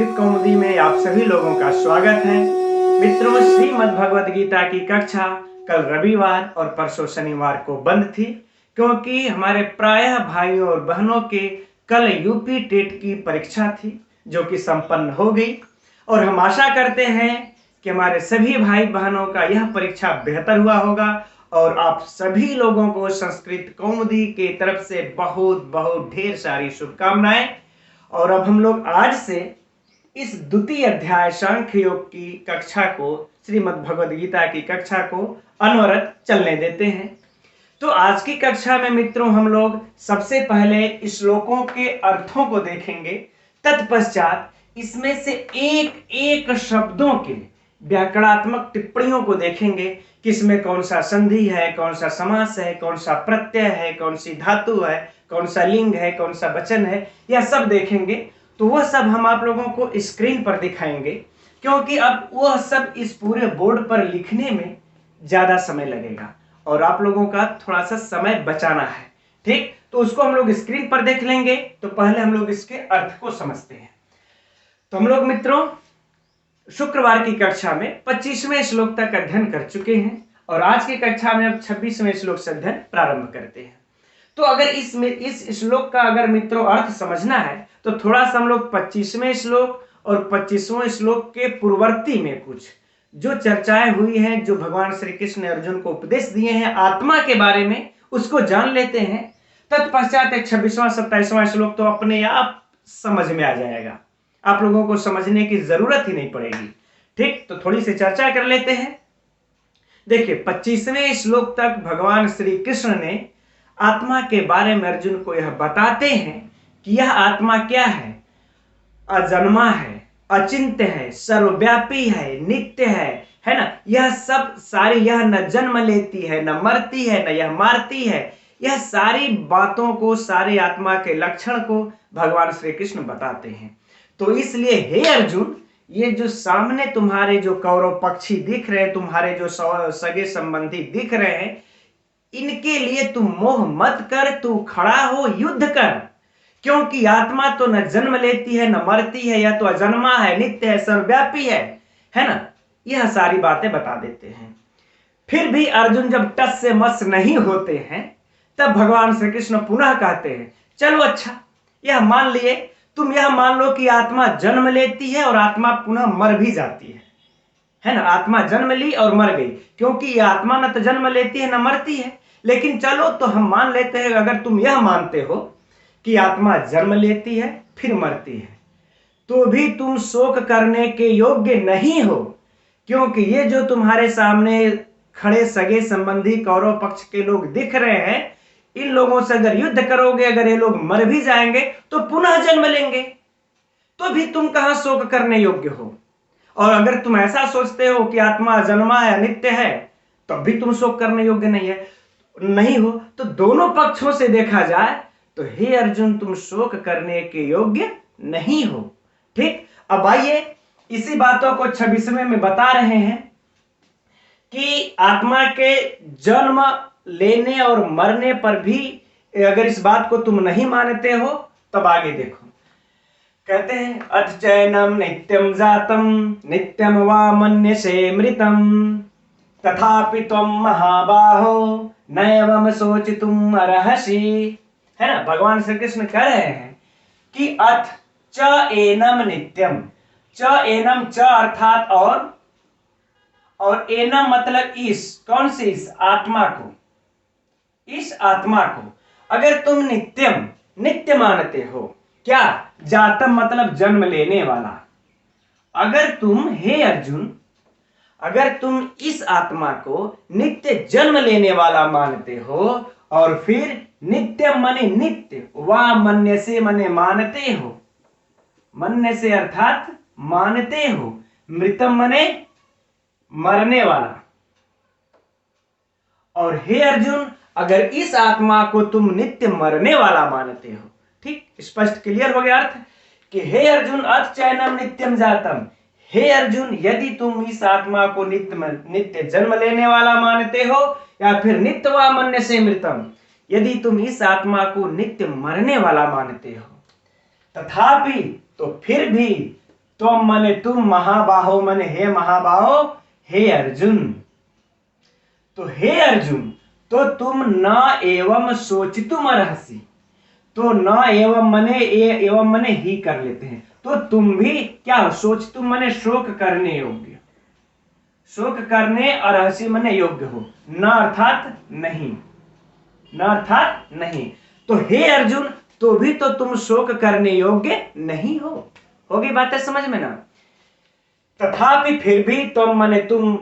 संस्कृत कौमुदी में आप सभी लोगों का स्वागत है। मित्रों, श्रीमद् भगवद गीता की कक्षा कल रविवार और परसों शनिवार को बंद थी, क्योंकि हमारे प्रायः भाइयों और बहनों के कल यूपी टेट की परीक्षा थी, जो कि संपन्न हो गई। और हम आशा करते हैं कि हमारे सभी भाई बहनों का यह परीक्षा बेहतर हुआ होगा और आप सभी लोगों को संस्कृत कौमुदी के तरफ से बहुत बहुत ढेर सारी शुभकामनाएं। और अब हम लोग आज से इस द्वितीय अध्याय सांख्य योग की कक्षा को, श्रीमद् भगवद गीता की कक्षा को अनवरत चलने देते हैं। तो आज की कक्षा में मित्रों हम लोग सबसे पहले श्लोकों के अर्थों को देखेंगे, तत्पश्चात इसमें से एक एक शब्दों के व्याकरणात्मक टिप्पणियों को देखेंगे कि इसमें कौन सा संधि है, कौन सा समास है, कौन सा प्रत्यय है, कौन सी धातु है, कौन सा लिंग है, कौन सा वचन है, यह सब देखेंगे। तो वह सब हम आप लोगों को स्क्रीन पर दिखाएंगे, क्योंकि अब वह सब इस पूरे बोर्ड पर लिखने में ज्यादा समय लगेगा और आप लोगों का थोड़ा सा समय बचाना है। ठीक, तो उसको हम लोग स्क्रीन पर देख लेंगे। तो पहले हम लोग इसके अर्थ को समझते हैं। तो हम लोग मित्रों शुक्रवार की कक्षा में 25वें श्लोक तक अध्ययन कर चुके हैं और आज की कक्षा में अब 26वें श्लोक से अध्ययन प्रारंभ करते हैं। तो अगर इस श्लोक का अगर मित्रों अर्थ समझना है तो थोड़ा सा हम लोग 25वें श्लोक और 25वें श्लोक के पूर्ववर्ती में कुछ जो चर्चाएं हुई हैं, जो भगवान श्री कृष्ण ने अर्जुन को उपदेश दिए हैं आत्मा के बारे में, उसको जान लेते हैं। तत्पश्चात 26वां 27वां श्लोक तो अपने आप समझ में आ जाएगा, आप लोगों को समझने की जरूरत ही नहीं पड़ेगी। ठीक, तो थोड़ी सी चर्चा कर लेते हैं। देखिए, 25वें श्लोक तक भगवान श्री कृष्ण ने आत्मा के बारे में अर्जुन को यह बताते हैं कि यह आत्मा क्या है, अजन्मा है, अचिंत्य है, सर्वव्यापी है, नित्य है ना। यह सब सारी, यह न जन्म लेती है, न मरती है, न यह मारती है। यह सारी बातों को, सारी आत्मा के लक्षण को भगवान श्री कृष्ण बताते हैं। तो इसलिए हे अर्जुन, ये जो सामने तुम्हारे जो कौरव पक्षी दिख रहे हैं, तुम्हारे जो सगे संबंधी दिख रहे हैं, इनके लिए तू मोह मत कर, तू खड़ा हो, युद्ध कर। क्योंकि आत्मा तो न जन्म लेती है, न मरती है, यह तो अजन्मा है, नित्य है, सर्वव्यापी है ना। यह सारी बातें बता देते हैं। फिर भी अर्जुन जब टस से मस नहीं होते हैं, तब भगवान श्री कृष्ण पुनः कहते हैं, चलो अच्छा, यह मान लिए, तुम यह मान लो कि आत्मा जन्म लेती है और आत्मा पुनः मर भी जाती है ना। आत्मा जन्म ली और मर गई, क्योंकि यह आत्मा न तो जन्म लेती है न मरती है। लेकिन चलो, तो हम मान लेते हैं, अगर तुम यह मानते हो कि आत्मा जन्म लेती है फिर मरती है, तो भी तुम शोक करने के योग्य नहीं हो। क्योंकि ये जो तुम्हारे सामने खड़े सगे संबंधी कौरव पक्ष के लोग दिख रहे हैं, इन लोगों से अगर युद्ध करोगे, अगर ये लोग मर भी जाएंगे तो पुनः जन्म लेंगे, तो भी तुम कहां शोक करने योग्य हो। और अगर तुम ऐसा सोचते हो कि आत्मा जन्मा है, नित्य है, तब भी तुम शोक करने योग्य नहीं हो। तो दोनों पक्षों से देखा जाए तो हे अर्जुन, तुम शोक करने के योग्य नहीं हो। ठीक, अब आइए इसी बातों को 26वें में बता रहे हैं कि आत्मा के जन्म लेने और मरने पर भी अगर इस बात को तुम नहीं मानते हो, तब आगे देखो। कहते हैं, अथ चैनम नित्यम जातम नित्यम वा मन्यसे मृतम तथापि त्वं महाबाहो नैवम सोचितुम अर्हसि। है ना, भगवान श्री कृष्ण कह रहे हैं कि अथ च एनम नित्यम, च एनम, च अर्थात और एनम मतलब इस, कौन सी, इस आत्मा को, इस आत्मा को अगर तुम नित्यम, नित्य मानते हो, क्या, जातम मतलब जन्म लेने वाला। अगर तुम, हे अर्जुन, अगर तुम इस आत्मा को नित्य जन्म लेने वाला मानते हो, और फिर नित्य मने नित्य, वा मन्य से मने मानते हो, मन्य से अर्थात मानते हो, मृतम मने मरने वाला। और हे अर्जुन, अगर इस आत्मा को तुम नित्य मरने वाला मानते हो, ठीक, स्पष्ट क्लियर हो गया अर्थ कि हे अर्जुन अथ चैनम नित्यम जातम, हे अर्जुन, यदि तुम इस आत्मा को नित्य जन्म लेने वाला मानते हो, या फिर नित्य वा मन्य से मृतम, यदि तुम इस आत्मा को नित्य मरने वाला मानते हो, तथापि, तो फिर भी त्वम मने तुम, महाबाहो मने हे महाबाहो, हे अर्जुन। तो हे अर्जुन, तो तुम न एवं सोचितुम अर्हसि। तो न एवं मने ही कर लेते हैं। तो तुम भी क्या हो, सोचितुम मने शोक करने योग्य, शोक करने, अर्हसि मने योग्य हो, न अर्थात नहीं, न अर्थात नहीं। तो हे अर्जुन, तो भी तो तुम शोक करने योग्य नहीं हो। होगी बातें समझ में ना। तथापि फिर भी तुम मने तुम,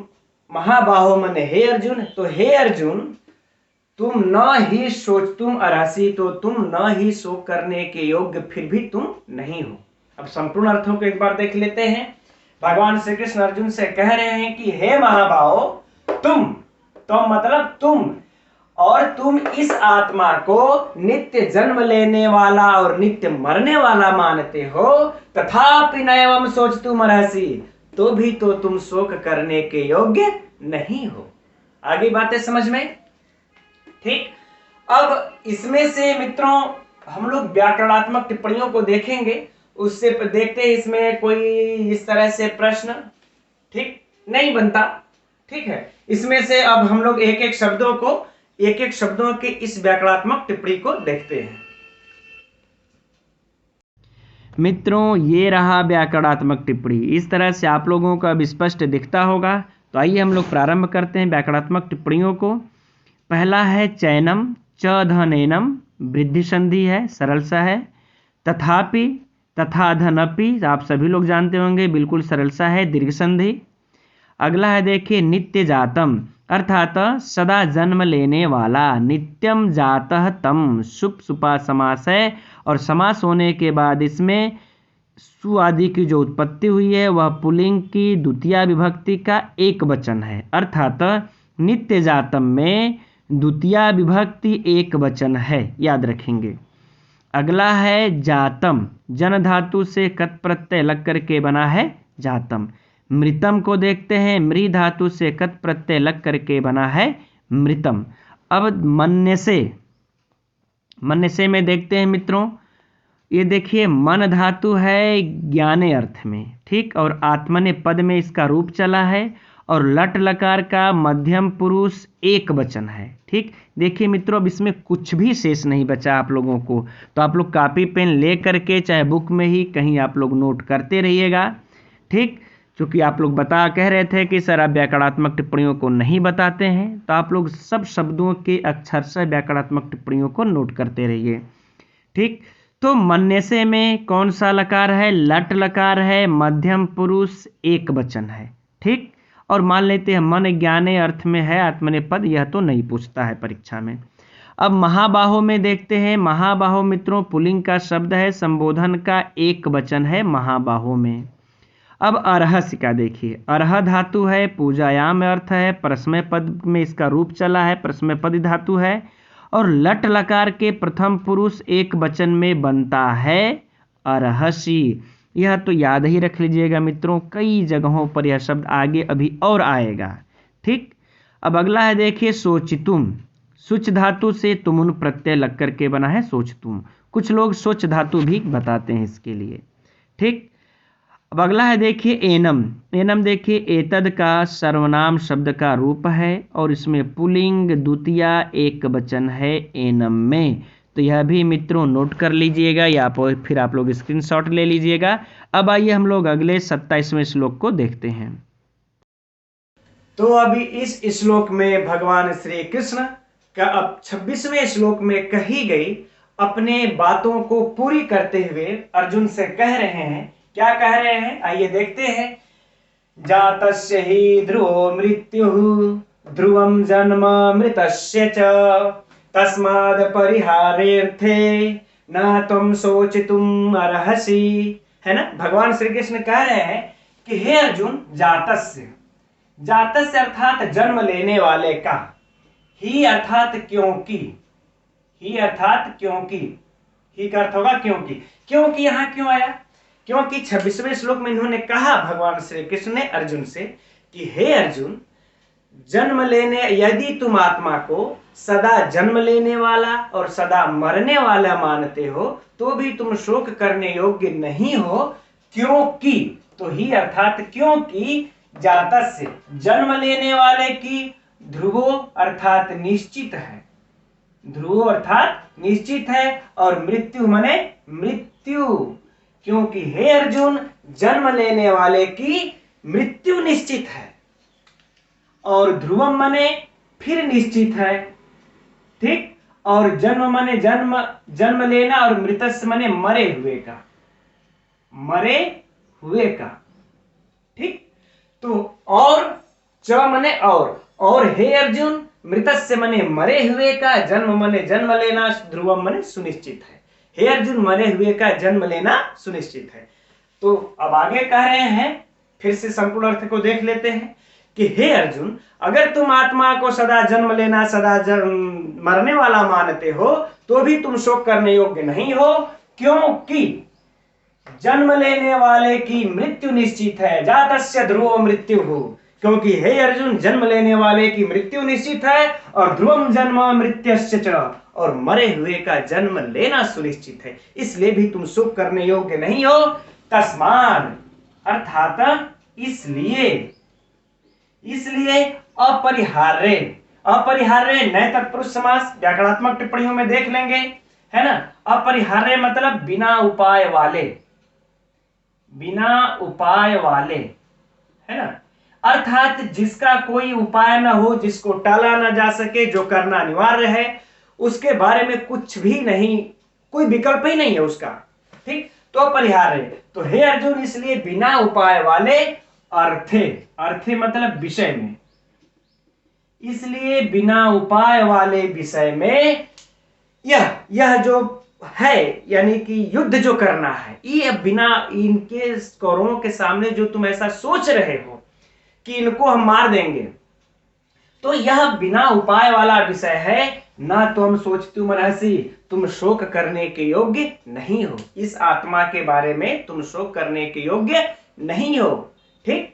महाबाहो मने हे अर्जुन, तो हे अर्जुन तुम न ही सोच तुम अर्हसि, तो तुम न ही शोक करने के योग्य फिर भी तुम नहीं हो। अब संपूर्ण अर्थों को एक बार देख लेते हैं। भगवान श्री कृष्ण अर्जुन से कह रहे हैं कि हे महाबाहो, तुम, तो मतलब तुम, और तुम इस आत्मा को नित्य जन्म लेने वाला और नित्य मरने वाला मानते हो, तथापि न एवं सोचितुम अर्हसि, तो भी तो तुम शोक करने के योग्य नहीं हो। आगे बातें समझ में, ठीक। अब इसमें से मित्रों हम लोग व्याकरणात्मक टिप्पणियों को देखेंगे, उससे देखते हैं इसमें कोई इस तरह से प्रश्न ठीक नहीं बनता, ठीक है। इसमें से अब हम लोग एक एक शब्दों के इस व्याकरणात्मक टिप्पणी को देखते हैं। मित्रों ये रहा व्याकरणात्मक टिप्पणी। इस तरह से आप लोगों को अब स्पष्ट दिखता होगा। तो आइए हम लोग प्रारंभ करते हैं व्याकरणात्मक टिप्पणियों को। पहला है चैनम, च धनेनम, वृद्धि संधि है, सरल सा है। तथापि, तथा धनपि, आप सभी लोग जानते होंगे, बिल्कुल सरल सा है, दीर्घ संधि। अगला है देखिए नित्य जातम, अर्थात सदा जन्म लेने वाला, नित्यम जातः तम, शुभ सुपा समास है, और समास होने के बाद इसमें सु आदि की जो उत्पत्ति हुई है वह पुल्लिंग की द्वितीय विभक्ति का एक वचन है, अर्थात नित्य जातम में द्वितीय विभक्ति एक वचन है, याद रखेंगे। अगला है जातम, जन धातु से कत प्रत्यय लग करके बना है जातम। मृतम को देखते हैं, मृ धातु से कत प्रत्यय लग करके बना है मृतम। अब मन्यसे में देखते हैं मित्रों, ये देखिए मन धातु है ज्ञाने अर्थ में, ठीक, और आत्मने पद में इसका रूप चला है, और लट लकार का मध्यम पुरुष एक वचन है, ठीक। देखिए मित्रों अब इसमें कुछ भी शेष नहीं बचा आप लोगों को, तो आप लोग कापी पेन ले करके चाहे बुक में ही कहीं आप लोग नोट करते रहिएगा, ठीक। क्योंकि आप लोग कह रहे थे कि सर आप व्याकरणात्मक टिप्पणियों को नहीं बताते हैं, तो आप लोग सब शब्दों के अक्षरशः व्याकरणात्मक टिप्पणियों को नोट करते रहिए, ठीक। तो मन्यसे में कौन सा लकार है, लट लकार है, मध्यम पुरुष एक वचन है, ठीक। और मान लेते हैं मन ज्ञाने अर्थ में है आत्मनेपद, यह तो नहीं पूछता है परीक्षा में। अब महाबाहो में देखते हैं। महाबाहो मित्रों पुल्लिंग का शब्द है, संबोधन का एक वचन है महाबाहो में। अब अर्हसि का देखिए, अर्ह धातु है, पूजायाम अर्थ है, परस्मय पद में इसका रूप चला है, परस्मय पद धातु है, और लट लकार के प्रथम पुरुष एक वचन में बनता है अर्हसि। यह तो याद ही रख लीजिएगा मित्रों, कई जगहों पर यह शब्द आगे अभी और आएगा, ठीक। अब अगला है देखिए सोचितुम, सुच धातु से तुमुन प्रत्यय लग करके बना है सोचतुम। कुछ लोग सोच धातु भी बताते हैं इसके लिए, ठीक। अब अगला है देखिए एनम। एनम देखिए एतद का सर्वनाम शब्द का रूप है, और इसमें पुल्लिंग द्वितीय एक वचन है एनम में। तो यह भी मित्रों नोट कर लीजिएगा, या फिर आप लोग स्क्रीनशॉट ले लीजिएगा। अब आइए हम लोग अगले 27वें श्लोक को देखते हैं। तो अभी इस श्लोक में भगवान श्री कृष्ण का अब 26वें श्लोक में कही गई अपने बातों को पूरी करते हुए अर्जुन से कह रहे हैं। क्या कह रहे हैं आइए देखते हैं। जातस्य हि ध्रुवो मृत्युः ध्रुवं जन्म मृतस्य च तस्माद् परिहारेऽर्थे न त्वं शोचितुम् अर्हसि। है ना, भगवान श्री कृष्ण कह रहे हैं कि हे अर्जुन, जातस्य, जातस्य अर्थात जन्म लेने वाले का, ही अर्थात क्योंकि, ही अर्थात क्योंकि, ही का अर्थ होगा क्योंकि। क्योंकि यहां क्यों आया, क्योंकि 26वें श्लोक में इन्होंने कहा भगवान श्री कृष्ण ने अर्जुन से कि हे अर्जुन, जन्म लेने, यदि तुम आत्मा को सदा जन्म लेने वाला और सदा मरने वाला मानते हो, तो भी तुम शोक करने योग्य नहीं हो, क्योंकि तो ही अर्थात क्योंकि जातस्य जन्म लेने वाले की ध्रुवो अर्थात निश्चित है, ध्रुवो अर्थात निश्चित है, और मृत्यु माने मृत्यु, क्योंकि हे अर्जुन जन्म लेने वाले की मृत्यु निश्चित है, और ध्रुवम माने फिर निश्चित है, ठीक। और जन्म माने जन्म लेना, और मृतस्य माने मरे हुए का, मरे हुए का, ठीक। तो और च माने और हे अर्जुन मृतस्य माने मरे हुए का, जन्म माने जन्म लेना, ध्रुवम माने सुनिश्चित है। हे अर्जुन मरे हुए का जन्म लेना सुनिश्चित है। तो अब आगे कह रहे हैं, फिर से संपूर्ण अर्थ को देख लेते हैं कि हे अर्जुन अगर तुम आत्मा को सदा जन्म लेना सदा मरने वाला मानते हो तो भी तुम शोक करने योग्य नहीं हो, क्योंकि जन्म लेने वाले की मृत्यु निश्चित है। जातस्य ध्रुवो मृत्यु हो, क्योंकि हे अर्जुन जन्म लेने वाले की मृत्यु निश्चित है, और ध्रुवम जन्म मृत्युश्च च, और मरे हुए का जन्म लेना सुनिश्चित है, इसलिए भी तुम शोक करने योग्य नहीं हो। तस्माद अर्थात इसलिए अपरिहार्य, अपरिहार्य नए तत्पुरुष समास व्याकरणात्मक टिप्पणियों में देख लेंगे, है ना। अपरिहार्य मतलब बिना उपाय वाले, बिना उपाय वाले, है ना। अर्थात जिसका कोई उपाय ना हो, जिसको टाला ना जा सके, जो करना अनिवार्य है, उसके बारे में कुछ भी नहीं, कोई विकल्प ही नहीं है उसका, ठीक। तो अपरिहार्य, तो हे अर्जुन इसलिए बिना उपाय वाले अर्थे मतलब विषय में, इसलिए बिना उपाय वाले विषय में यह जो है, यानी कि युद्ध जो करना है, ये बिना इनके कौरवों के सामने जो तुम ऐसा सोच रहे हो कि इनको हम मार देंगे, तो यह बिना उपाय वाला विषय है। ना तुम सोचतु मनहसी, तुम शोक करने के योग्य नहीं हो, इस आत्मा के बारे में तुम शोक करने के योग्य नहीं हो, ठीक।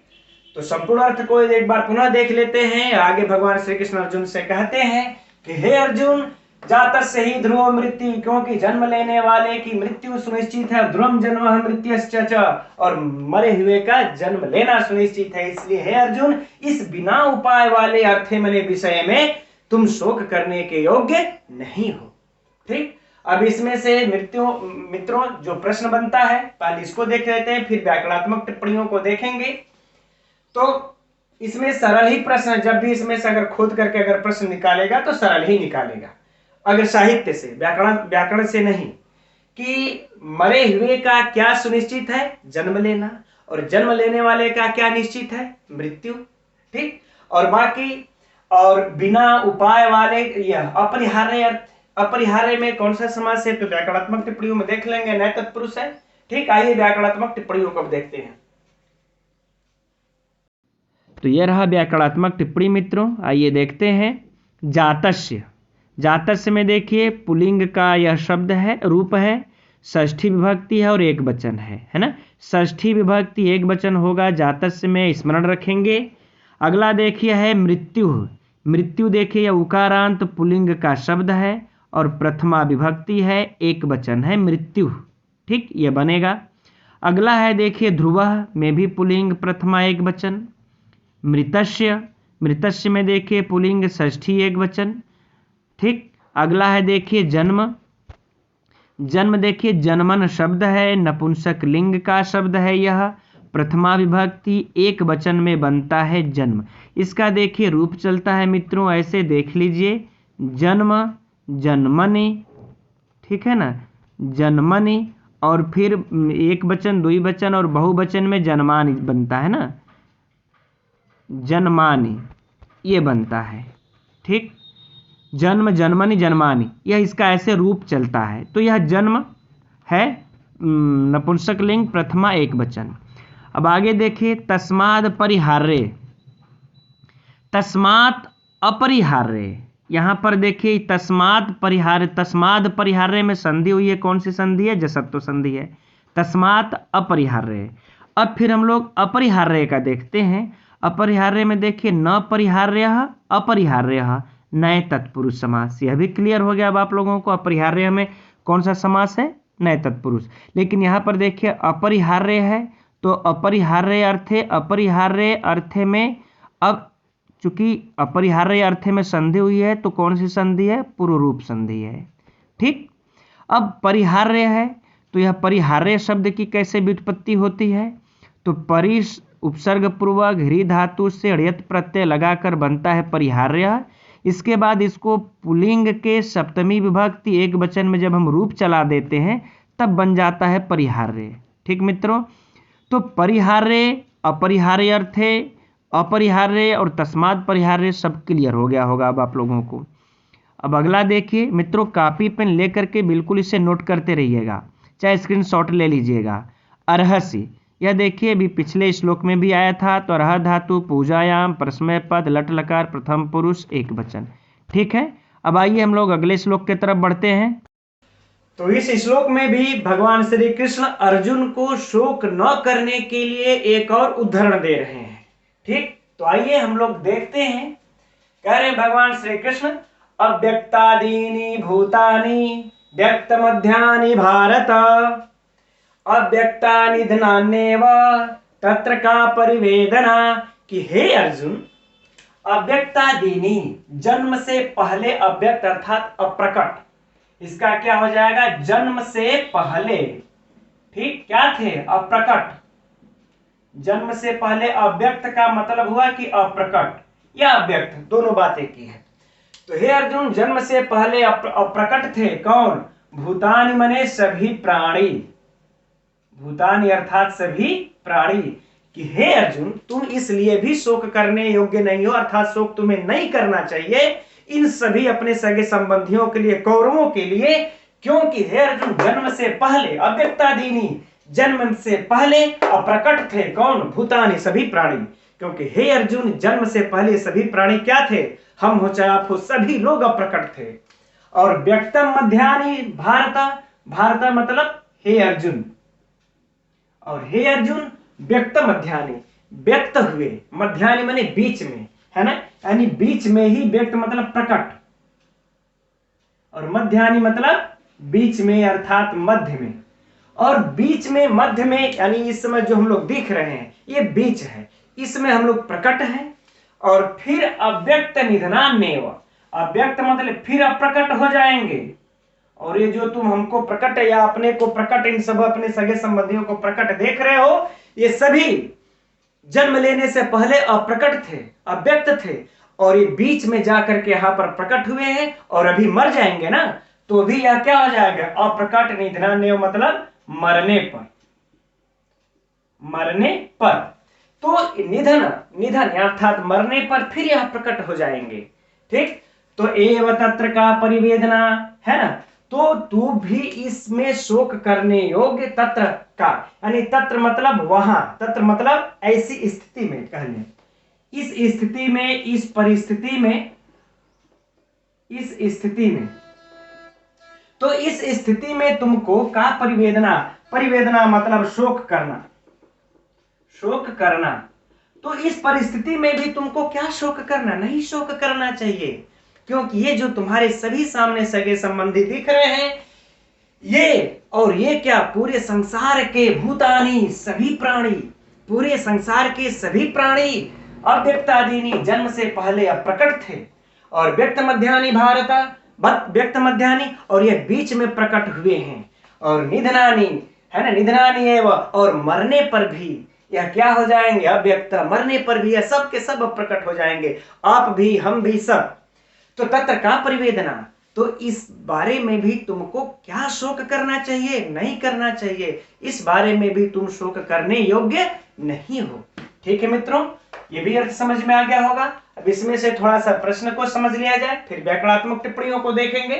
तो संपूर्ण अर्थ को एक बार पुनः देख लेते हैं। आगे भगवान श्री कृष्ण अर्जुन से कहते हैं कि हे अर्जुन जातस्य ही ध्रुव मृत्यु, क्योंकि जन्म लेने वाले की मृत्यु सुनिश्चित है, ध्रुवम जन्म मृत्युश्च च, और मरे हुए का जन्म लेना सुनिश्चित है। इसलिए हे अर्जुन इस बिना उपाय वाले अर्थे मने विषय में तुम शोक करने के योग्य नहीं हो, ठीक। अब इसमें से मित्रों जो प्रश्न बनता है, पहले इसको देख लेते हैं, फिर व्याकरणात्मक टिप्पणियों को देखेंगे। तो इसमें सरल ही प्रश्न, जब भी इसमें से अगर खोद करके अगर प्रश्न निकालेगा तो सरल ही निकालेगा, अगर साहित्य से, व्याकरण से नहीं, कि मरे हुए का क्या सुनिश्चित है, जन्म लेना, और जन्म लेने वाले का क्या निश्चित है, मृत्यु, ठीक। और बाकी और बिना उपाय वाले यह अपरिहार्य अर्थ, अपरिहार्य में कौन सा समास है, तो व्याकरणात्मक टिप्पणियों में देख लेंगे, नए तत्पुरुष है, ठीक। आइए व्याकरणात्मक टिप्पणियों को देखते हैं। तो यह रहा व्याकरणात्मक टिप्पणी मित्रों, आइए देखते हैं। जातस्य, जातस्य में देखिए पुल्लिंग का यह शब्द है, रूप है, षष्ठी विभक्ति है और एक वचन है ना। षष्ठी विभक्ति एक वचन होगा, जातस्य में स्मरण रखेंगे। अगला देखिए है मृत्यु, मृत्यु देखिए यह उकारांत पुल्लिंग का शब्द है और प्रथमा विभक्ति है, एक वचन है मृत्यु, ठीक, ये बनेगा। अगला है देखिए ध्रुव में भी पुल्लिंग प्रथमा एक वचन। मृतस्य, मृतस्य में देखिए पुल्लिंग षष्ठी एक वचन, ठीक। अगला है देखिए जन्म, जन्म देखिए जन्मन शब्द है, नपुंसक लिंग का शब्द है, यह प्रथमा विभक्ति एक वचन में बनता है जन्म। इसका देखिए रूप चलता है मित्रों, ऐसे देख लीजिए, जन्म जन्मनि, ठीक है ना, जन्मनि, और फिर एक वचन द्विवचन और बहुवचन में जन्मानि बनता है ना, जन्मानि ये बनता है, ठीक। जन्म जन्मनि जन्मानि, यह इसका ऐसे रूप चलता है। तो यह जन्म है नपुंसक लिंग प्रथमा एक वचन। अब आगे देखिए तस्माद परिहार्य, तस्मात् अपरिहार्य, यहाँ पर देखिए तस्माद परिहार्य, तस्माद परिहार्य में संधि हुई है, कौन सी संधि है, जसत्व संधि है, तस्मात् अपरिहार्य। अब फिर हम लोग अपरिहार्य का देखते हैं। अपरिहार्य में देखिए न परिहार्य अपरिहार्य, नए तत्पुरुष समास, यह भी क्लियर हो गया अब आप लोगों को। अपरिहार्य में कौन सा समास है, नए तत्पुरुष। लेकिन यहाँ पर देखिए अपरिहार्य है तो अपरिहार्य अर्थ है, अपरिहार्य अर्थ में अब चूंकि अपरिहार्य अर्थ में संधि हुई है तो कौन सी संधि है? पूर्व रूप संधि है। ठीक, अब परिहार्य है तो यह परिहार्य शब्द की कैसे व्युत्पत्ति होती है? तो परि उपसर्ग पूर्वक ह्री धातु से ण्यत प्रत्यय लगाकर बनता है परिहार्य। इसके बाद इसको पुल्लिंग के सप्तमी विभक्ति एक वचन में जब हम रूप चला देते हैं तब बन जाता है परिहार्य। ठीक मित्रों, तो परिहार्य, अपरिहार्य अर्थ है, अपरिहार्य और तस्मात् परिहार्य सब क्लियर हो गया होगा अब आप लोगों को। अब अगला देखिए मित्रों, कॉपी पेन लेकर के बिल्कुल इसे नोट करते रहिएगा, चाहे स्क्रीनशॉट ले लीजिएगा। अर्हसि, यह देखिए अभी पिछले श्लोक में भी आया था। तो अर्ह धातु पूजायाम, परस्मै पद, लट लकार, प्रथम पुरुष, एक वचन। ठीक है, अब आइए हम लोग अगले श्लोक की तरफ बढ़ते हैं। तो इस श्लोक में भी भगवान श्री कृष्ण अर्जुन को शोक न करने के लिए एक और उदाहरण दे रहे हैं। ठीक, तो आइए हम लोग देखते हैं। कह रहे भगवान श्री कृष्ण, अव्यक्तादीनि भूतानि व्यक्त मध्यानि भारत अव्यक्ता निधनान्येव तत्र का परिवेदना। कि हे अर्जुन, अव्यक्तादीनि जन्म से पहले अव्यक्त अर्थात अप्रकट, इसका क्या हो जाएगा? जन्म से पहले। ठीक, क्या थे? अप्रकट। जन्म से पहले अव्यक्त का मतलब हुआ कि अप्रकट या अव्यक्त, दोनों बातें की है। तो हे अर्जुन, जन्म से पहले अप्रकट थे। कौन? भूतानि मने सभी प्राणी, भूतानि अर्थात सभी प्राणी। कि हे अर्जुन, तुम इसलिए भी शोक करने योग्य नहीं हो, अर्थात शोक तुम्हें नहीं करना चाहिए इन सभी अपने सगे संबंधियों के लिए, कौरवों के लिए। क्योंकि हे अर्जुन, जन्म से पहले अव्यक्तादीनि, जन्म से पहले अप्रकट थे। कौन? भूतानि सभी प्राणी। क्योंकि हे अर्जुन, जन्म से पहले सभी प्राणी क्या थे? हम हो चाहे आप हो, सभी लोग अप्रकट थे। और व्यक्तम मध्यानि भारत, भारत मतलब हे अर्जुन, और हे अर्जुन व्यक्त मध्यानि, व्यक्त हुए, मध्यानि माने बीच में, है ना, यानी बीच में ही, व्यक्त मतलब प्रकट, और मध्यानि मतलब बीच में अर्थात मध्य में। और बीच में, मध्य में, यानी इस समय जो हम लोग दिख रहे हैं ये बीच है, इसमें हम लोग प्रकट हैं। और फिर अव्यक्त निधनान्येव, अव्यक्त मतलब फिर अप्रकट हो जाएंगे। और ये जो तुम हमको प्रकट या अपने को प्रकट, इन सब अपने सगे संबंधियों को प्रकट देख रहे हो, ये सभी जन्म लेने से पहले अप्रकट थे, अव्यक्त थे, और ये बीच में जाकर के यहाँ पर प्रकट हुए हैं। और अभी मर जाएंगे ना, तो भी यह क्या हो जाएगा? अप्रकट निधनान्येव मतलब मरने पर, मरने पर। तो निधन, निधन अर्थात मरने पर फिर यह प्रकट हो जाएंगे। ठीक, तो एव तत्र का परिवेदना, है ना, तो तू भी इसमें शोक करने योग्य, तत्र का यानी तत्र मतलब वहां, तत्र मतलब ऐसी स्थिति में, कह लें इस स्थिति में, इस परिस्थिति में, इस स्थिति में, तो इस स्थिति में तुमको का परिवेदना, परिवेदना मतलब शोक करना, शोक करना। तो इस परिस्थिति में भी तुमको क्या शोक करना? नहीं शोक करना चाहिए। क्योंकि ये जो तुम्हारे सभी सामने सगे संबंधी दिख रहे हैं, ये और ये क्या, पूरे संसार के भूतानी सभी प्राणी, पूरे संसार के सभी प्राणी अव्यक्तादीनि जन्म से पहले अप्रकट थे। और व्यक्त मध्यानि भारत, व्यक्त मध्यानि, और ये बीच में प्रकट हुए हैं। और निधनानि, है ना, निधनानि एव, और मरने पर भी यह क्या हो जाएंगे? अव्यक्त, मरने पर भी यह सब के सब प्रकट हो जाएंगे, आप भी, हम भी, सब। तो तत्र का परिवेदना, तो इस बारे में भी तुमको क्या शोक करना चाहिए? नहीं करना चाहिए। इस बारे में भी तुम शोक करने योग्य नहीं हो। ठीक है मित्रों, ये भी अर्थ समझ में आ गया होगा। अब इसमें से थोड़ा सा प्रश्न को समझ लिया जाए, फिर व्याकरणात्मक टिप्पणियों को देखेंगे।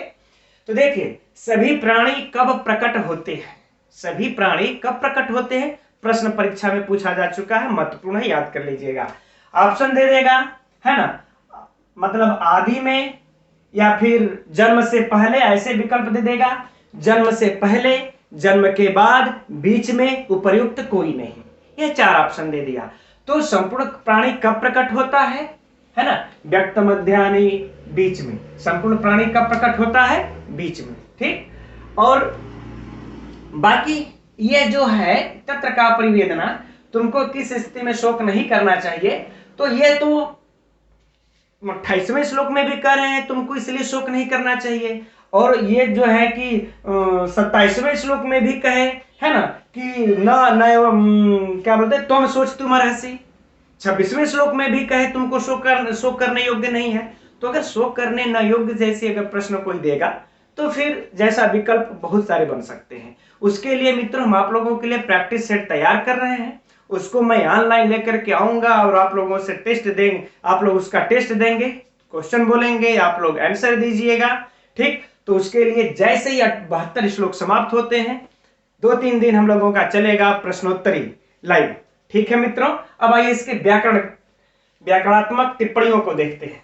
तो देखिए, सभी प्राणी कब प्रकट होते हैं? सभी प्राणी कब प्रकट होते हैं? प्रश्न परीक्षा में पूछा जा चुका है, महत्वपूर्ण है, याद कर लीजिएगा। ऑप्शन दे देगा, है ना, मतलब आदि में, या फिर जन्म से पहले, ऐसे विकल्प दे देगा। जन्म से पहले, जन्म के बाद, बीच में, उपर्युक्त कोई नहीं, ये 4 ऑप्शन दे दिया। तो संपूर्ण प्राणी कब प्रकट होता है ना, व्यक्त मध्यानि, बीच में। संपूर्ण प्राणी कब प्रकट होता है? बीच में। ठीक, और बाकी ये जो है तत्र का परिवेदना, तुमको किस स्थिति में शोक नहीं करना चाहिए, तो ये तो 28वें श्लोक में भी कह रहे हैं तुमको इसलिए शोक नहीं करना चाहिए, और ये जो है कि 27वें श्लोक में भी कहे है ना कि न क्या बोलते तुम सोच तुम रहसी। 26वें श्लोक में भी कहे तुमको शोक करने योग्य नहीं है। तो अगर शोक करने न योग्य जैसे अगर प्रश्न कोई देगा तो फिर जैसा विकल्प बहुत सारे बन सकते हैं। उसके लिए मित्रों हम आप लोगों के लिए प्रैक्टिस सेट तैयार कर रहे हैं, उसको मैं ऑनलाइन लेकर के आऊंगा और आप लोगों से टेस्ट देंगे, आप लोग उसका टेस्ट देंगे, क्वेश्चन बोलेंगे, आप लोग आंसर दीजिएगा। ठीक, तो उसके लिए जैसे ही 72 श्लोक समाप्त होते हैं 2-3 दिन हम लोगों का चलेगा प्रश्नोत्तरी लाइव। ठीक है मित्रों, अब आइए इसके व्याकरणात्मक टिप्पणियों को देखते हैं।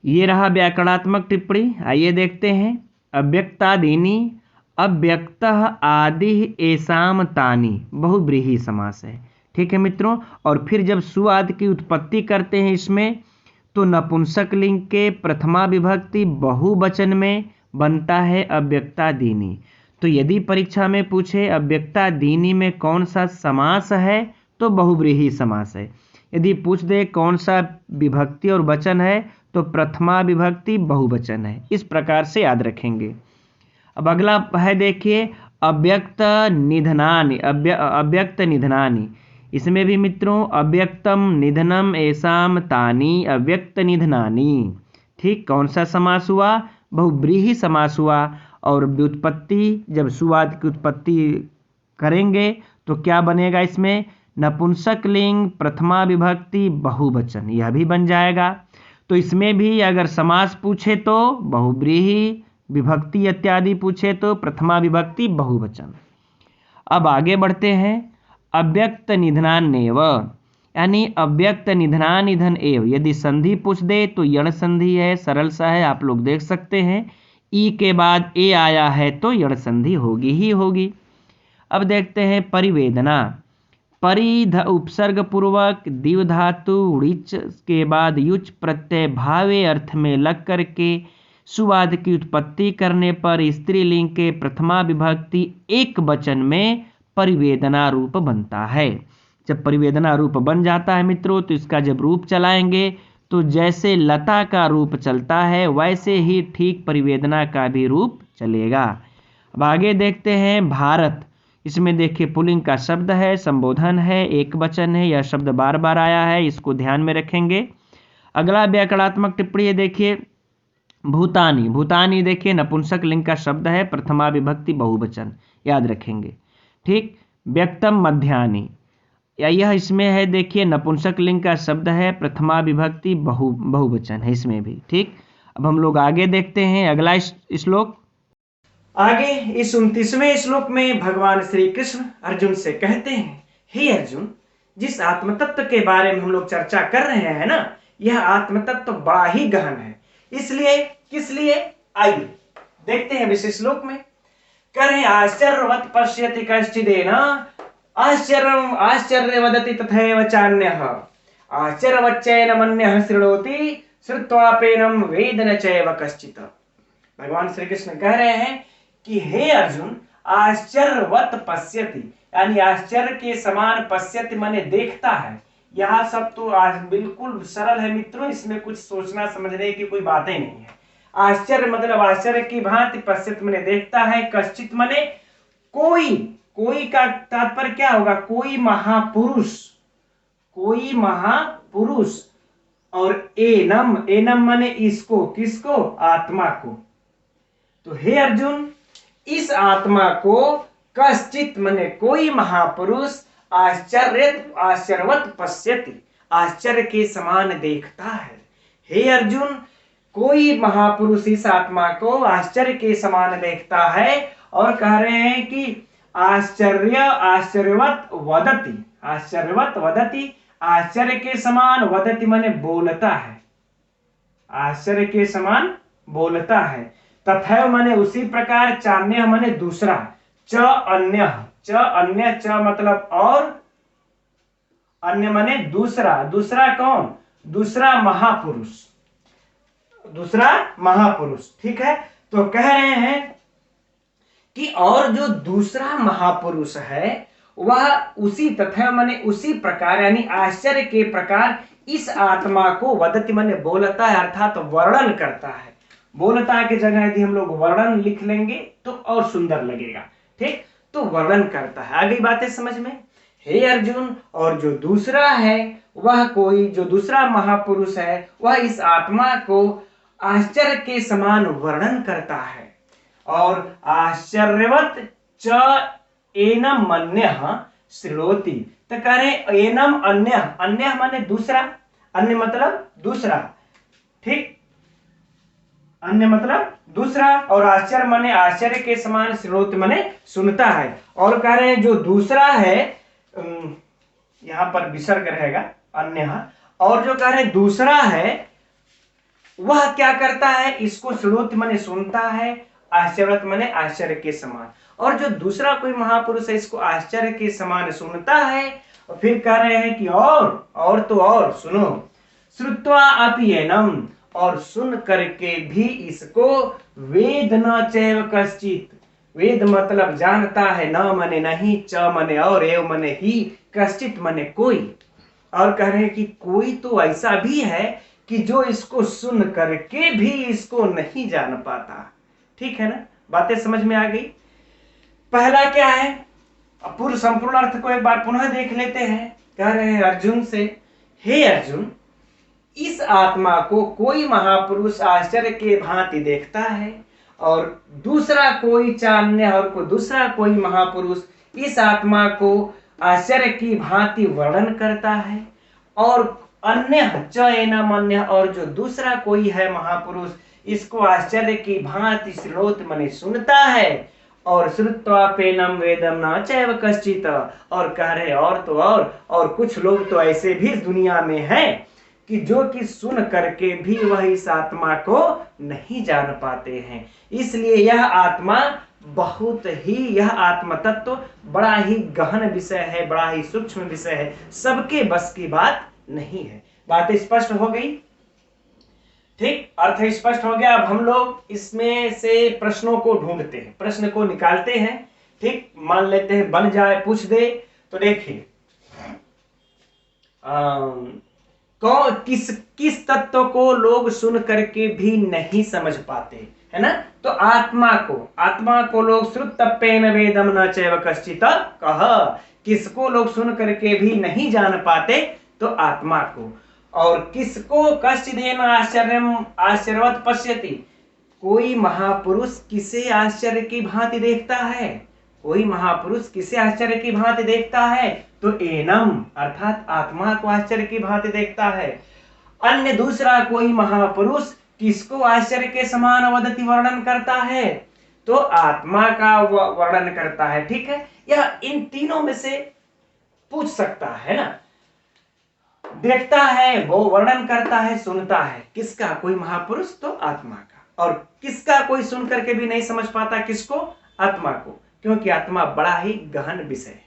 ये रहा व्याकरणात्मक टिप्पणी, आइए देखते हैं। अव्यक्तादीनि अव्यक्त आदि एसाम तानि बहुब्रीहि समास है। ठीक है मित्रों, और फिर जब सुआद की उत्पत्ति करते हैं इसमें तो नपुंसक लिंग के प्रथमा विभक्ति बहुवचन में बनता है अव्यक्तादीनि। तो यदि परीक्षा में पूछे अव्यक्तादीनि में कौन सा समास है तो बहुब्रीहि समास है। यदि पूछ दे कौन सा विभक्ति और वचन है तो प्रथमा विभक्ति बहुवचन है। इस प्रकार से याद रखेंगे। अब अगला है देखिए अव्यक्त निधनानि, अव्यक्त निधनानि। इसमें भी मित्रों अव्यक्तम निधनम एसाम तानि अव्यक्त निधनानि। ठीक, कौन सा समास हुआ? बहुब्रीहि समास हुआ। और व्युत्पत्ति जब सुवाद की उत्पत्ति करेंगे तो क्या बनेगा इसमें? नपुंसक लिंग प्रथमा विभक्ति बहुवचन, यह भी बन जाएगा। तो इसमें भी अगर समास पूछे तो बहुब्रीहि, विभक्ति इत्यादि पूछे तो प्रथमा विभक्ति बहुवचन। अब आगे बढ़ते हैं। अव्यक्त निधनान्येव, यानी अव्यक्त निधनानिधन एव। यदि संधि पूछ दे तो यण संधि है, सरल सा है, आप लोग देख सकते हैं। ई के बाद ए आया है तो यण संधि होगी ही होगी। अब देखते हैं परिवेदना। परिध उपसर्ग पूर्वक दिव धातु ऋच के बाद युच प्रत्यय भावे अर्थ में लग करके सुवाद की उत्पत्ति करने पर स्त्रीलिंग के प्रथमा विभक्ति एक वचन में परिवेदना रूप बनता है। जब परिवेदना रूप बन जाता है मित्रों तो इसका जब रूप चलाएंगे तो जैसे लता का रूप चलता है वैसे ही ठीक परिवेदना का भी रूप चलेगा। अब आगे देखते हैं भारत। इसमें देखिए पुल्लिंग का शब्द है, संबोधन है, एक वचन है, यह शब्द बार बार आया है, इसको ध्यान में रखेंगे। अगला व्याकरणात्मक टिप्पणी है देखिए भूतानी। भूतानी देखिए नपुंसक लिंग का शब्द है, प्रथमा विभक्ति बहुवचन, याद रखेंगे। ठीक, व्यक्तम मध्यानि, यह इसमें है देखिए नपुंसक लिंग का शब्द है, प्रथमा विभक्ति बहुवचन है इसमें भी। ठीक, अब हम लोग आगे देखते हैं अगला श्लोक। आगे इस 29वें श्लोक में भगवान श्री कृष्ण अर्जुन से कहते हैं, हे अर्जुन, जिस आत्म तत्व के बारे में हम लोग चर्चा कर रहे हैं ना, यह आत्म तत्व बड़ा ही गहन है। इसलिए किस लिए, आइए देखते हैं इस श्लोक में। करें आश्चर्यवत् पश्यति कश्चिदेन आश्चर्य वदति तथैव चान्यः आश्चर्यवच्चैन मन्यः शृणोति श्रुत्वापेनं वेद न चैव कश्चित्। भगवान श्री कृष्ण कह रहे हैं कि हे अर्जुन, आश्चर्यवत् पश्यति, यानी आश्चर्य के समान पश्यति माने देखता है। यह सब तो आज बिल्कुल सरल है मित्रों, इसमें कुछ सोचना समझने की कोई बातें नहीं है। आश्चर्य मतलब आश्चर्य की भांति, पश्यति माने देखता है, कश्चित माने कोई, कोई का तात्पर्य क्या होगा? कोई महापुरुष, कोई महापुरुष। और एनम, एनम माने इसको, किसको? आत्मा को। तो हे अर्जुन, इस आत्मा को कश्चित माने कोई महापुरुष आश्चर्यवत् पश्यति, आश्चर्य के समान देखता है। हे अर्जुन, कोई महापुरुष इस आत्मा को आश्चर्य के समान देखता है। और कह रहे हैं कि आश्चर्यवत् वदति, आश्चर्यवत् वदति, आश्चर्य के समान, वदति माने बोलता है, आश्चर्य के समान बोलता है। तथैव माने उसी प्रकार, चान्य माने दूसरा, च अन्य, च अन्य, च मतलब और, अन्य माने दूसरा। दूसरा कौन? दूसरा महापुरुष, दूसरा महापुरुष। ठीक है, तो कह रहे हैं कि और जो दूसरा महापुरुष है वह उसी तथा माने उसी प्रकार यानी आश्चर्य के प्रकार इस आत्मा को वदति माने बोलता है, अर्थात वर्णन करता है। बोलता की जगह यदि हम लोग वर्णन लिख लेंगे तो और सुंदर लगेगा। ठीक, तो वर्णन करता है। आ गई बातें समझ में? हे अर्जुन, और जो दूसरा है वह कोई जो दूसरा महापुरुष है वह इस आत्मा को आश्चर्य के समान वर्णन करता है। और आश्चर्यवत च एनम मन्यः श्रोति, तो कह रहे एनम अन्य, अन्य माने दूसरा, अन्य मतलब दूसरा। ठीक, अन्य मतलब दूसरा, और आश्चर्य माने आश्चर्य के समान, श्रोत माने सुनता है। और कह रहे हैं जो दूसरा है, यहां पर विसर्ग रहेगा अन्य, और जो कह रहे हैं दूसरा है वह क्या करता है, इसको श्रोत माने सुनता है, आश्चर्यवत माने आश्चर्य के समान। और जो दूसरा कोई महापुरुष है इसको आश्चर्य के समान सुनता है। और फिर कह रहे हैं कि और तो और सुनो, श्रुत्वा अपि एनम, और सुन करके भी इसको, वेद न चैव कश्चित्, वेद मतलब जानता है, न मने नहीं, च मने और, एव मने ही, कश्चित् मने कोई। और कह रहे हैं कि कोई तो ऐसा भी है कि जो इसको सुन करके भी इसको नहीं जान पाता। ठीक है ना, बातें समझ में आ गई? पहला क्या है, पूर्ण संपूर्ण अर्थ को एक बार पुनः देख लेते हैं। कह रहे हैं अर्जुन से, हे अर्जुन, इस आत्मा को कोई महापुरुष आश्चर्य के भांति देखता है, और दूसरा कोई चान्य और को दूसरा कोई महापुरुष इस आत्मा को आश्चर्य की भांति वर्णन करता है। और अन्य च एनम अन्य, और जो दूसरा कोई है महापुरुष इसको आश्चर्य की भांति श्रोत मने सुनता है। और श्रुत्वापेनम वेदम न चैव कश्चित्, और कह रहे और तो और कुछ लोग तो ऐसे भी इस दुनिया में हैं कि जो कि सुन करके भी वह इस आत्मा को नहीं जान पाते हैं। इसलिए यह आत्मा बहुत ही, यह आत्म तत्व बड़ा ही गहन विषय है, बड़ा ही सूक्ष्म विषय है, सबके बस की बात नहीं है। बात स्पष्ट हो गई? ठीक, अर्थ स्पष्ट हो गया। अब हम लोग इसमें से प्रश्नों को ढूंढते हैं, प्रश्न को निकालते हैं। ठीक, मान लेते हैं बन जाए, पूछ दे तो देखिए किस तत्व को लोग सुन करके भी नहीं समझ पाते, है ना? तो आत्मा को लोग श्रुतप्येन वेदम न चैव कश्चित् कह, किसको लोग सुन करके भी नहीं जान पाते? तो आत्मा को। और किसको कश्चिदेन आश्चर्यवत पश्यति, कोई महापुरुष किसे आश्चर्य की भांति देखता है? कोई महापुरुष किसे आश्चर्य की भांति देखता है? तो एनम अर्थात आत्मा को आश्चर्य की भांति देखता है। अन्य दूसरा कोई महापुरुष किसको आश्चर्य के समान वदति वर्णन करता है? तो आत्मा का वर्णन करता है। ठीक है, यह इन तीनों में से पूछ सकता है ना, देखता है, वो वर्णन करता है, सुनता है, किसका? कोई महापुरुष, तो आत्मा का। और किसका कोई सुन करके भी नहीं समझ पाता? किसको? आत्मा को, क्योंकि आत्मा बड़ा ही गहन विषय है।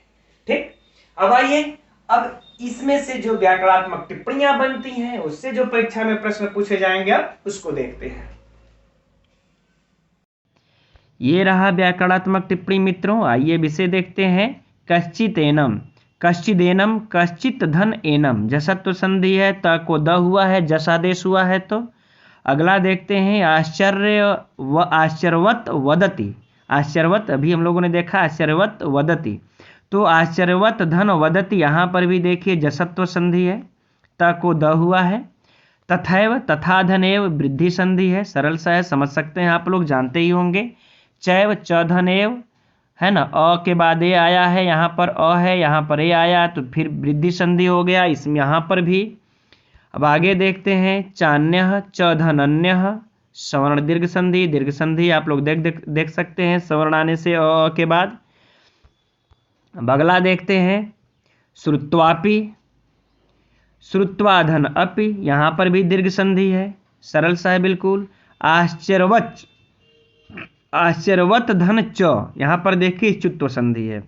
ठीक, अब आइए, अब इसमें से जो व्याकरणात्मक टिप्पणियां बनती हैं, उससे जो परीक्षा में प्रश्न पूछे जाएंगे, अब उसको देखते हैं। ये रहा व्याकरणात्मक टिप्पणी मित्रों। आइए विषय देखते हैं। कश्चित एनम, कश्चिदेनम, कश्चित धन एनम, जसत्व संधि है, त को द हुआ है, जसादेश हुआ है। तो अगला देखते हैं आश्चर्यवत वदति, आश्चर्यवत अभी हम लोगों ने देखा, आश्चर्यवत वदति। तो आश्चर्यवत धन वदति, यहाँ पर भी देखिए जसत्व संधि है, त को द हुआ है। तथैव, तथा धनेव वृद्धि संधि है, सरल सा है, समझ सकते हैं, आप लोग जानते ही होंगे। चैव, च धनेव है ना, अ के बाद ए आया है, यहाँ पर अ है, यहाँ पर ए आया, तो फिर वृद्धि संधि हो गया इसमें, यहाँ पर भी। अब आगे देखते हैं, चान्यः च धनन्यः, सवर्ण दीर्घ संधि, दीर्घ संधि आप लोग देख सकते हैं सवर्ण आने से अ के बाद। अब अगला देखते हैं, श्रुत्वापि, श्रुत्वा धन अपि, यहाँ पर भी दीर्घ संधि है, सरल सा है बिल्कुल। आश्चर्यवत, आश्चर्यवत धन च, यहाँ पर देखिए च्युत्व संधि है,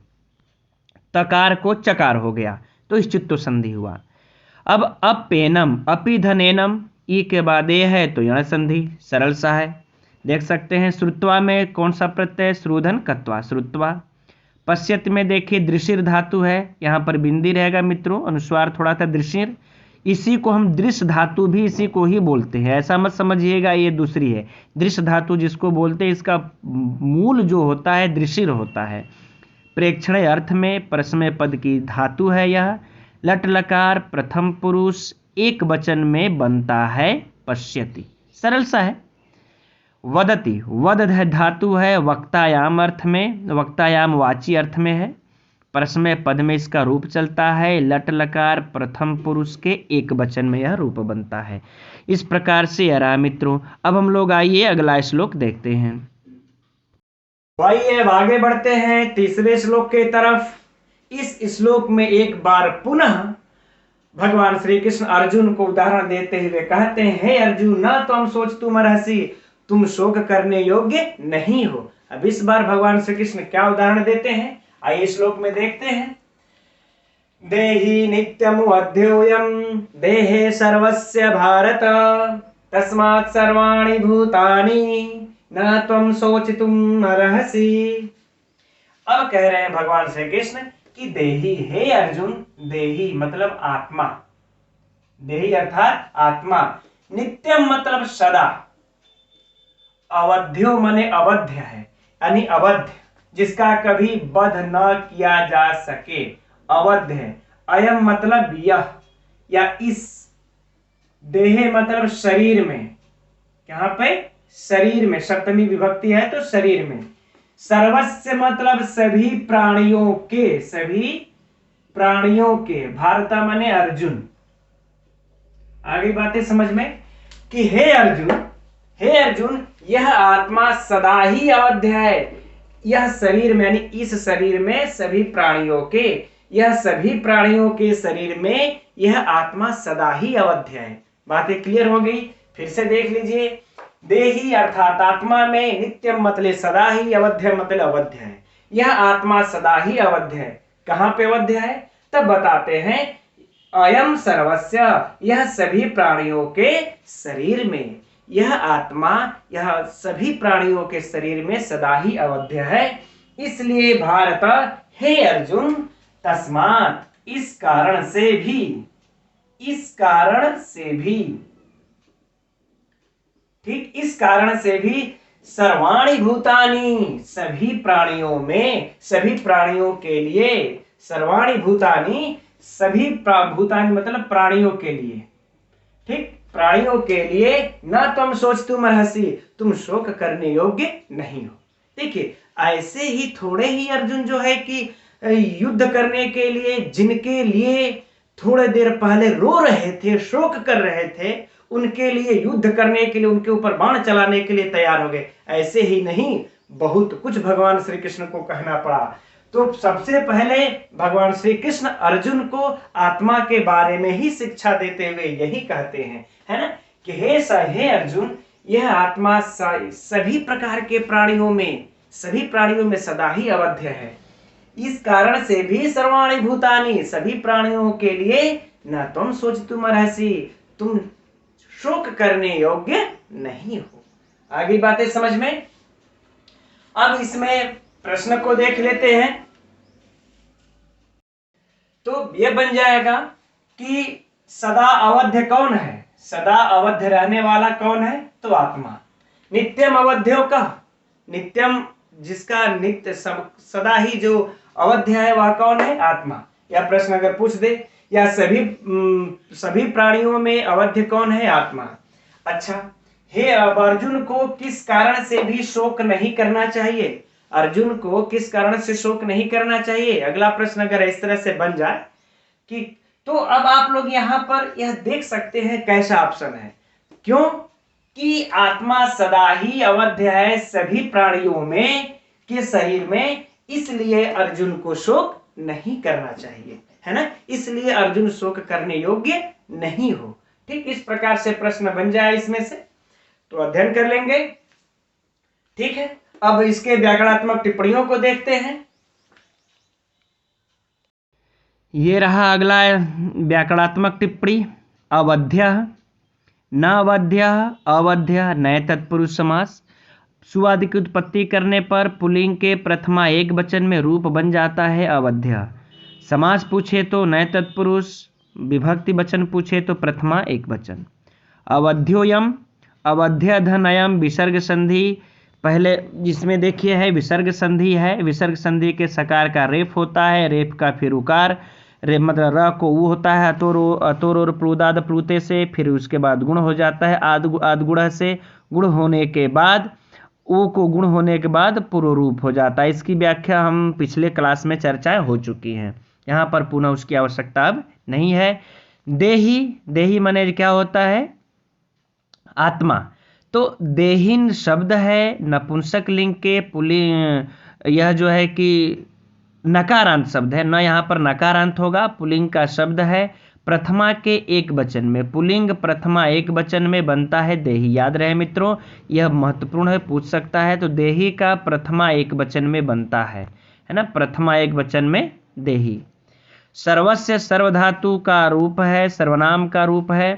तकार को चकार हो गया, तो इस च्युत्व संधि हुआ। अब अपेनम, अपि धनेनम, ई के बाद ए है तो यण संधि, सरल सा है। देख सकते हैं श्रुत्वा में कौन सा प्रत्यय है, श्रोधन कत्वा, श्रुत्वा। पश्यत में देखिए दृशिर धातु है, यहाँ पर बिंदी रहेगा मित्रों, अनुस्वार थोड़ा सा दृशिर। इसी को हम दृश्य धातु भी इसी को ही बोलते हैं, ऐसा मत समझिएगा ये दूसरी है। दृश्य धातु जिसको बोलते हैं इसका मूल जो होता है दृशिर होता है। प्रेक्षण अर्थ में परस्मय पद की धातु है यह। लट लकार प्रथम पुरुष एक वचन में बनता है पश्यति, सरल सा है। वदति, वद धातु है वक्तायाम अर्थ में, वक्तायाम वाची अर्थ में है। परस्मय पद में इसका रूप चलता है। लट लकार प्रथम पुरुष के एक वचन में यह रूप बनता है। इस प्रकार से यह रहा मित्रों। अब हम लोग आइए अगला श्लोक देखते हैं। आइए अब आगे बढ़ते हैं तीसरे श्लोक के तरफ। इस श्लोक में एक बार पुनः भगवान श्री कृष्ण अर्जुन को उदाहरण देते हुए कहते हैं, हे अर्जुन, न तुम सोच तुम रहसी, तुम शोक करने योग्य नहीं हो। अब इस बार भगवान श्री कृष्ण क्या उदाहरण देते हैं, आइए श्लोक में देखते हैं। देहि नित्यमुअध्योयं देहे सर्वस्य भारत, तस्मात् सर्वाणि भूतानि न त्वं शोचितुम् अर्हसि। अब कह रहे हैं भगवान श्री कृष्ण कि देहि, हे अर्जुन, देहि मतलब आत्मा, देहि अर्थात आत्मा, नित्यम मतलब सदा, अवध्यो माने अवध्य है, यानी अवध्य जिसका कभी वध न किया जा सके, अवध्य है। अयम मतलब यह या इस, देहे मतलब शरीर में, यहाँ पे शरीर में सप्तमी विभक्ति है तो शरीर में। सर्वस्य मतलब सभी प्राणियों के, सभी प्राणियों के, भारत माने अर्जुन। आगे बातें समझ में कि हे अर्जुन, हे अर्जुन, यह आत्मा सदा ही अवध्य है। यह शरीर में यानी इस शरीर में सभी प्राणियों के, यह सभी प्राणियों के शरीर में यह आत्मा सदा ही अवध्य है। बातें क्लियर हो गई, फिर से देख लीजिए। देही अर्थात आत्मा में, नित्यम मतलब सदा ही, अवध्य मतलब अवध्य है। यह आत्मा सदा ही अवध्य है। कहां पे अवध्य है तब बताते हैं, अयम सर्वस्य, यह सभी प्राणियों के शरीर में, यह आत्मा यह सभी प्राणियों के शरीर में सदा ही अवध्य है। इसलिए भारत, हे अर्जुन, तस्मात्, इस कारण से भी, इस कारण से भी, ठीक, इस कारण से भी सर्वाणि भूतानि, सभी प्राणियों में, सभी प्राणियों के लिए, सर्वाणि भूतानि, सभी भूतानि मतलब प्राणियों के लिए, ठीक, प्राणियों के लिए, न तुम सोच तुम रहसी, तुम शोक करने योग्य नहीं हो। देखिए ऐसे ही थोड़े ही अर्जुन जो है कि युद्ध करने के लिए, जिनके लिए थोड़े देर पहले रो रहे थे, शोक कर रहे थे, उनके लिए युद्ध करने के लिए, उनके ऊपर बाण चलाने के लिए तैयार हो गए। ऐसे ही नहीं, बहुत कुछ भगवान श्री कृष्ण को कहना पड़ा। तो सबसे पहले भगवान श्री कृष्ण अर्जुन को आत्मा के बारे में ही शिक्षा देते हुए यही कहते हैं, है ना, कि हे अर्जुन, यह आत्मा सभी प्रकार के प्राणियों में, सभी प्राणियों में सदा ही अवध्य है। इस कारण से भी सर्वाणि भूतानि, सभी प्राणियों के लिए, न तुम सोच तुम रहसी, तुम शोक करने योग्य नहीं हो। आगे बातें समझ में। अब इसमें प्रश्न को देख लेते हैं। तो यह बन जाएगा कि सदा अवध्य कौन है, सदा अवध्य रहने वाला कौन है, तो आत्मा। नित्यम अवध्यो का, नित्यम जिसका नित्य सदा ही जो अवध्य है वह कौन है, आत्मा। यह प्रश्न अगर पूछ दे, या सभी प्राणियों में अवध्य कौन है, आत्मा। अच्छा, हे अर्जुन को किस कारण से भी शोक नहीं करना चाहिए, अर्जुन को किस कारण से शोक नहीं करना चाहिए, अगला प्रश्न अगर इस तरह से बन जाए कि, तो अब आप लोग यहाँ पर यह देख सकते हैं कैसा ऑप्शन है। क्यों कि आत्मा सदा ही अवध्य है सभी प्राणियों में के शरीर में, इसलिए अर्जुन को शोक नहीं करना चाहिए, है ना, इसलिए अर्जुन शोक करने योग्य नहीं हो। ठीक, इस प्रकार से प्रश्न बन जाए इसमें से, तो अध्ययन कर लेंगे। ठीक है, अब इसके व्याकरणात्मक टिप्पणियों को देखते हैं। ये रहा अगला व्याकरणात्मक टिप्पणी। अवध्य, न अवध्य, अवध्य, नए तत्पुरुष समास। सुआदि की उत्पत्ति करने पर पुल्लिंग के प्रथमा एक वचन में रूप बन जाता है अवध्य। समास पूछे तो नए तत्पुरुष, विभक्ति वचन पूछे तो प्रथमा एक वचन। अवध्योयम, अवध्य धनयम विसर्ग संधि, पहले जिसमें देखिए है विसर्ग संधि है, विसर्ग संधि के सकार का रेफ होता है, रेफ का फिर उकार, रे मतलब र को ऊ होता है अतोर और प्लुदाद प्लुते से, फिर उसके बाद गुण हो जाता है आद गुण से, गुण होने के बाद ऊ को गुण होने के बाद पूर्व रूप हो जाता है। इसकी व्याख्या हम पिछले क्लास में चर्चाएं हो चुकी हैं, यहाँ पर पुनः उसकी आवश्यकता अब नहीं है। देही, देही माने क्या होता है? आत्मा। तो देहिन शब्द है नपुंसक लिंग के पुल्लिंग, यह जो है कि नकारांत शब्द है, न यहाँ पर नकारांत होगा, पुल्लिंग का शब्द है, प्रथमा के एक वचन में, पुल्लिंग प्रथमा एक वचन में बनता है देही। याद रहे मित्रों, यह महत्वपूर्ण है, पूछ सकता है। तो देही का प्रथमा एक वचन में बनता है ना, प्रथमा एक वचन में देही। सर्वस्य सर्वधातु का रूप है, सर्वनाम का रूप है,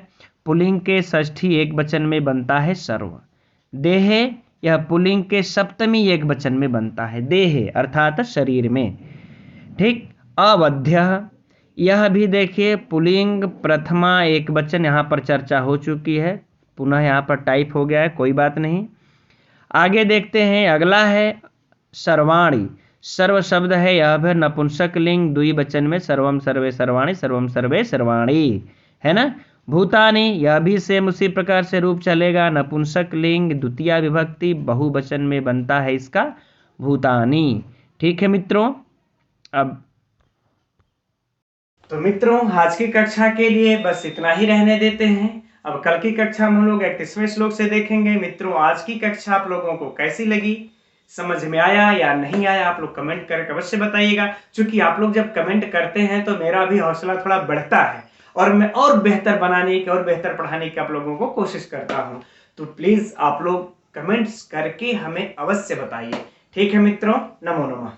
पुल्लिंग के षष्ठी एक वचन में बनता है सर्व। देहे, यह पुल्लिंग के सप्तमी एक वचन में बनता है देहे अर्थात शरीर में। ठीक। अवध्य, यह भी देखिए पुल्लिंग प्रथमा एक वचन, यहाँ पर चर्चा हो चुकी है, पुनः यहाँ पर टाइप हो गया है, कोई बात नहीं। आगे देखते हैं, अगला है सर्वाणी। सर्व शब्द है, यह भी नपुंसक लिंग द्विवचन में, सर्वम सर्वे सर्वाणी, सर्वम सर्वे सर्वाणी, है ना। भूतानि, यह भी सेम उसी प्रकार से रूप चलेगा, नपुंसक लिंग द्वितीय विभक्ति बहुवचन में बनता है इसका भूतानि। ठीक है मित्रों। अब तो मित्रों आज की कक्षा के लिए बस इतना ही रहने देते हैं। अब कल की कक्षा में हम लोग 31वें श्लोक से देखेंगे। मित्रों आज की कक्षा आप लोगों को कैसी लगी, समझ में आया या नहीं आया, आप लोग कमेंट करके अवश्य बताइएगा। क्योंकि आप लोग जब कमेंट करते हैं तो मेरा भी हौसला थोड़ा बढ़ता है और मैं और बेहतर बनाने की और बेहतर पढ़ाने की आप लोगों को कोशिश करता हूँ। तो प्लीज आप लोग कमेंट्स करके हमें अवश्य बताइए। ठीक है मित्रों, नमो नमः।